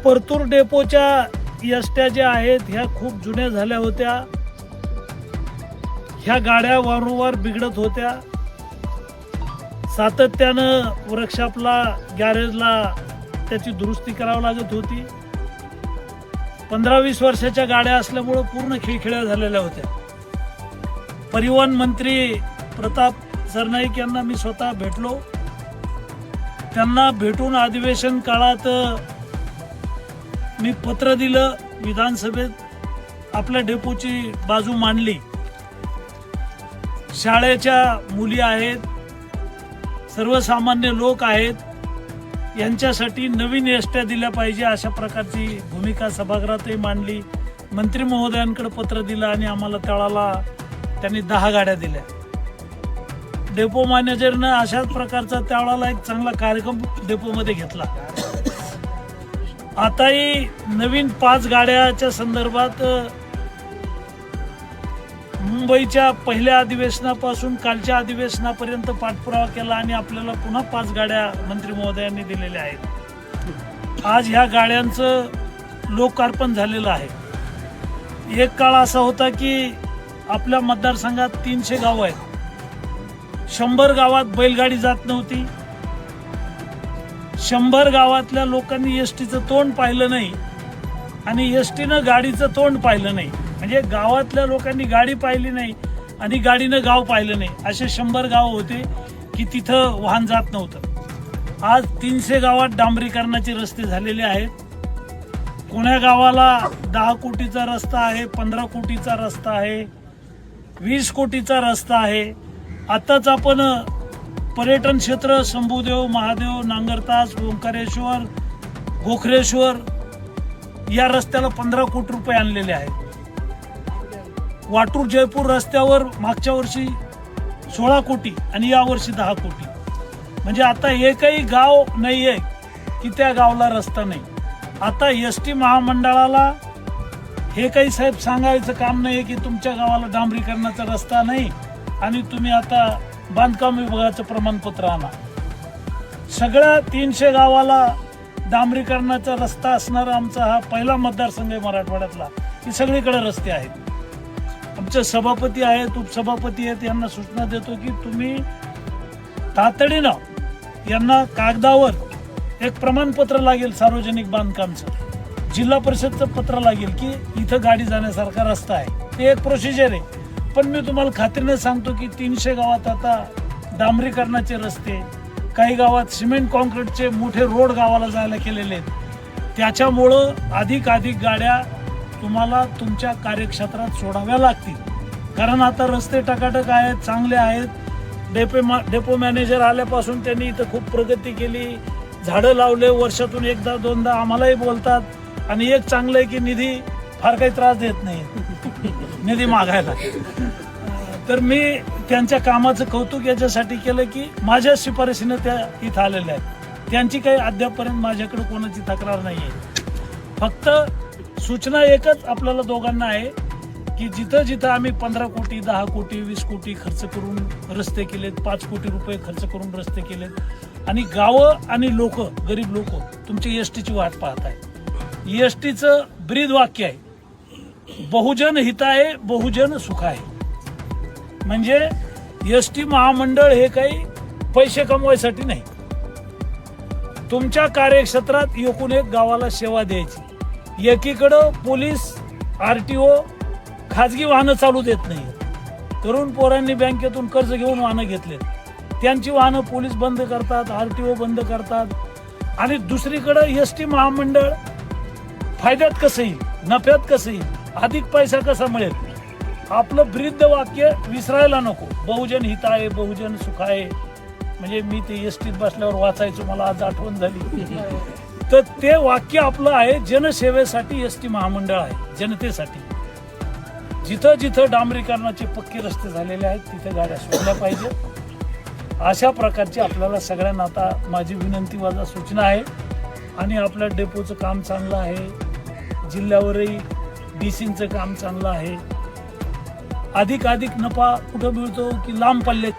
परतूर डेपोच्या एसट्या ज्या आहेत ह्या खूप जुन्या झाल्या होत्या. ह्या गाड्या वारंवार बिघडत होत्या. सातत्यानं वर्कशॉपला गॅरेजला त्याची दुरुस्ती करावी लागत होती. 15-20 वर्षाच्या गाड्या असल्यामुळं पूर्ण खिळखिळ्या झालेल्या होत्या. परिवहन मंत्री प्रताप सरनाईक यांना मी स्वतः भेटलो. त्यांना भेटून अधिवेशन काळात मी पत्र दिलं. विधानसभेत आपल्या डेपोची बाजू मांडली. शाळेच्या मुली आहेत, सर्वसामान्य लोक आहेत, यांच्यासाठी नवीन एसट्या दिल्या पाहिजे अशा प्रकारची भूमिका सभागृहातही मांडली. मंत्री महोदयांकडे पत्र दिलं आणि आम्हाला तळाला त्यांनी 10 गाड्या दिल्या. डेपो मॅनेजरनं अशाच प्रकारचा त्यावेळेला एक चांगला कार्यक्रम डेपोमध्ये घेतला. आताही नवीन 5 गाड्याच्या संदर्भात मुंबईच्या पहिल्या अधिवेशनापासून कालच्या अधिवेशनापर्यंत पाठपुरावा केला आणि आपल्याला पुन्हा 5 गाड्या मंत्री महोदयांनी दिलेल्या आहेत. आज ह्या गाड्यांचं लोकार्पण झालेलं आहे. एक काळ असा होता की आपल्या मतदारसंघात 300 गावं आहेत. 100 गावात बैलगाडी जात नव्हती. 100 गावातल्या लोकांनी एसटीचं तोंड पाहिलं नाही आणि एसटीनं गाडीचं तोंड पाहिलं नाही. म्हणजे गावातल्या लोकांनी गाडी पाहिली नाही आणि गाडीनं गाव पाहिलं नाही. असे 100 गाव होते की तिथं वाहन जात नव्हतं. आज 300 गावात डांबरीकरणाचे रस्ते झालेले आहेत. कोण्या गावाला 10 कोटीचा रस्ता आहे, 15 कोटीचा रस्ता आहे, 20 कोटीचा रस्ता आहे. आताच आपण पर्यटन क्षेत्र शंभूदेव, महादेव, नांगरतास, ओंकारेश्वर, गोखरेश्वर या रस्त्याला 15 कोटी रुपये आणलेले आहेत. वाटूर जयपूर रस्त्यावर मागच्या वर्षी 16 कोटी आणि या वर्षी 10 कोटी. म्हणजे आता एकही गाव नाही आहे की त्या गावाला रस्ता नाही. आता एसटी महामंडळाला हे काही साहेब सांगायचं काम नाही की तुमच्या गावाला डांबरीकरणाचा रस्ता नाही आणि तुम्ही आता बांधकाम विभागाचं प्रमाणपत्र आणा. सगळ्या 300 गावाला डांबरीकरणाचा रस्ता असणारा आमचा हा पहिला मतदारसंघ आहे मराठवाड्यातला की सगळीकडे रस्ते आहेत. आमचे सभापती आहेत, उपसभापती आहेत, यांना सूचना देतो की तुम्ही तातडीनं यांना कागदावर एक प्रमाणपत्र लागेल सार्वजनिक बांधकामचं, जिल्हा परिषदचं पत्र लागेल की इथं गाडी जाण्यासारखा रस्ता आहे. ते एक प्रोसिजर आहे. पण मी तुम्हाला खात्रीने सांगतो की 300 गावात आता डांबरीकरणाचे रस्ते, काही गावात सिमेंट कॉन्क्रीटचे मोठे रोड गावाला जायला केलेले आहेत. त्याच्यामुळं अधिक गाड्या तुम्हाला तुमच्या कार्यक्षेत्रात सोडाव्या लागतील. कारण आता रस्ते टकाटक आहेत, चांगले आहेत. डेपो मॅनेजर आल्यापासून त्यांनी इथं खूप प्रगती केली, झाडं लावले. वर्षातून एकदा दोनदा आम्हालाही बोलतात आणि एक चांगलं आहे की निधी फार काही त्रास देत नाही निधी मागायला. तर मी त्यांच्या कामाचं कौतुक याच्यासाठी केलं की माझ्या शिफारशीनं त्या इथं आलेल्या आहेत. त्यांची काही अद्यापपर्यंत माझ्याकडे कोणाची तक्रार नाही आहे. फक्त सूचना एकच आपल्याला दोघांना आहे की जिथं जिथं आम्ही 15 कोटी, 10 कोटी, 20 कोटी खर्च करून रस्ते केलेत, 5 कोटी रुपये खर्च करून रस्ते केलेत आणि गावं आणि लोक, गरीब लोक तुमची एसटीची वाट पाहत आहे. एसटीचं ब्रीद वाक्य आहे, बहुजन हिताय बहुजन सुखाय. म्हणजे एसटी महामंडळ हे काही पैसे कमवायसाठी नाही, तुमच्या कार्यक्षेत्रात एकूण एक गावाला सेवा द्यायची. एकीकडं पोलीस, RTO खाजगी वाहनं चालू देत नाही. तरुण पोरांनी बँकेतून कर्ज घेऊन वाहनं घेतलेत, त्यांची वाहनं पोलीस बंद करतात, RTO बंद करतात. आणि दुसरीकडं एसटी महामंडळ फायद्यात कसं येईल, नफ्यात कसं येईल, अधिक पैसा कसा मिळेल. आपलं ब्रीद वाक्य विसरायला नको, बहुजन हिताय बहुजन सुखाय. म्हणजे मी ते एसटीत बसल्यावर वाचायचो, मला आज आठवण झाली. तर ते वाक्य आपलं आहे, जनसेवेसाठी एसटी महामंडळ आहे, जनतेसाठी. जिथं जिथं डांबरीकरणाचे पक्के रस्ते झालेले आहेत तिथे गाड्या सोडल्या पाहिजे. अशा प्रकारची आपल्याला सगळ्यांना आता माझी विनंती, माझा सूचना आहे. आणि आपल्या डेपोचं काम चांगलं आहे, जिल्ह्यावरही डीसींचं काम चांगलं आहे. अधिक नफा कुठं मिळतो की लांब पल्ल्यात.